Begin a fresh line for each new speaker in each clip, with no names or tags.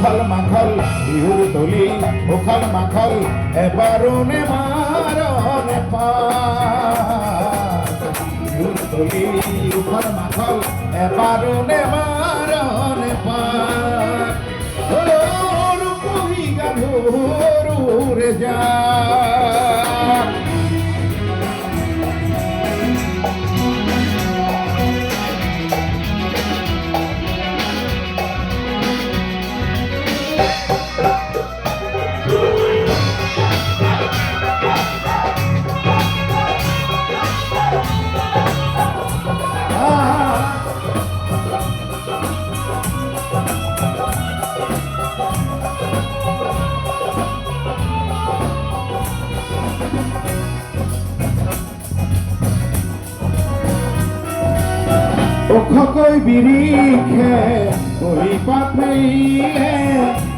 উখল মাখল বিহুর তলি উখল মাখল এবারনে মারনে পাত বিহুর তলি উখল মাখল এবারনে মারনে পাত রূপহী গাভরু রে যা ওখকৈ বিৰিখে কলি পাত মেলিলে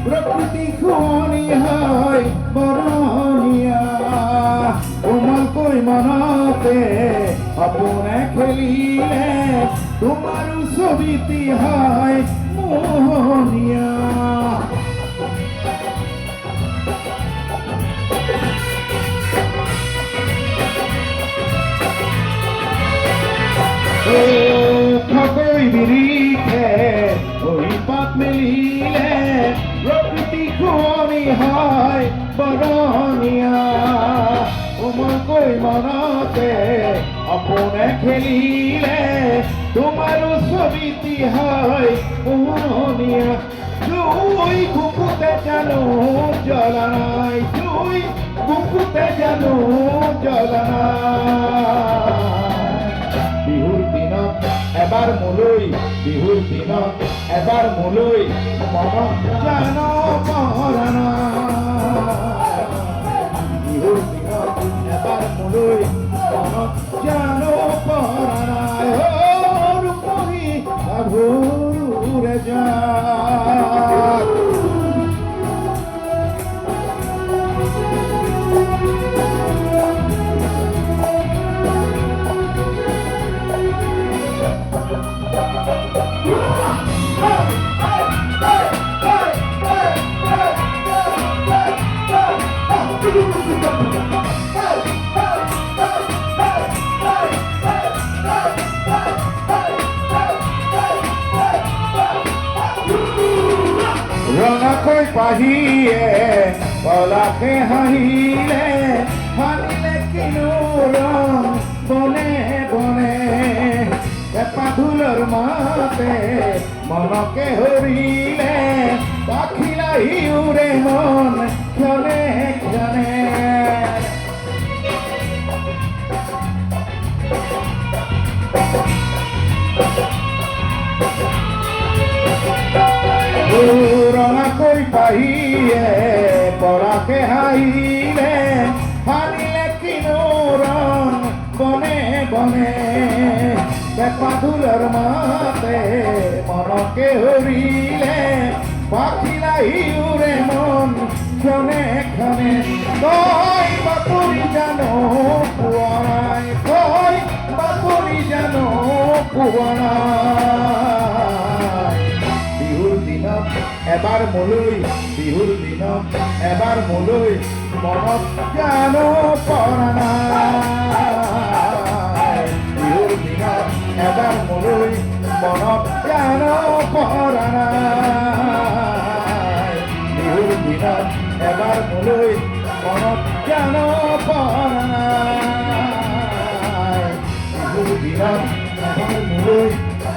প্ৰকৃতি শুৱনি হয় বৰণীয়া কোমলকৈ মনতে সপোনে খেলিলে তোমাৰো ছবিটি হয় মোহনীয়া ওখকৈ বিৰিখে কলি পাত মেলিলে প্ৰকৃতি শুৱনি হয় বৰণীয়া কোমলকৈ মনতে সপোনে খেলিলে তোমাৰো ছবিটি হয় মোহনীয়া জুই বুকুতে জানো জ্বলা নাই জুই বুকুতে জানো জ্বলা নাই বিহুৰ দিনত এবাৰ মোলৈ বিহুৰ দিনত এবাৰ মোলৈ মনত জান পৰা নাই বিহুৰ দিনত এবাৰ মোলৈ মনত জান পৰা নাই ৰূপহী গাভৰুৰে জাক ৰঙাকৈ পাহিয়ে কলাকে হাঁহিলে হানিলে কিনো ৰং বনে বনে পেঁপা ঢোলৰ মাতে মনকে হৰিলে পাখিলাই উৰে মন ক্ষণে ক্ষণে ৰঙাকৈ পাহিয়ে পৰাকে হাঁহিলে হানিলে কিনো ৰং বনে বনে পেঁপা ঢোলৰ মাতে মনকে হৰিলে পাখিলাই উৰে মন ক্ষণে ক্ষণে তই বাতৰি জানো পোৱা নাই তই বাতৰি জানো পোৱা নাই বিহুৰ দিনত এবাৰ মোলৈ বিহুৰ দিনত এবাৰ মোলৈ মনত জানো পৰা নাই বিহুৰ দিনত এবাৰ মোলৈ মনত জানো পৰা নাই বিহুৰ দিনত এবাৰ মোলৈ মনত জানো পৰা নাই বিহুৰ দিনত এবাৰ মোলৈ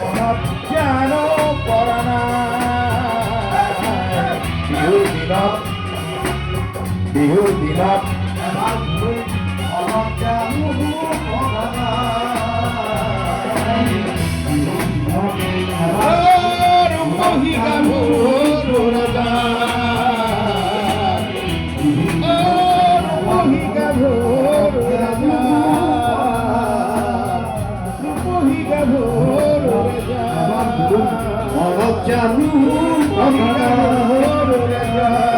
মনত জানো পৰা নাই বিহুৰ দিনত এবাৰ মোলৈ মনত জানো পৰা নাই ৰূপহী গাভৰুৰে জাক ৰূপহী গাভৰুৰে জাক ৰূপহী গাভৰুৰে জাক মনত জানো গাভৰুৰে জাক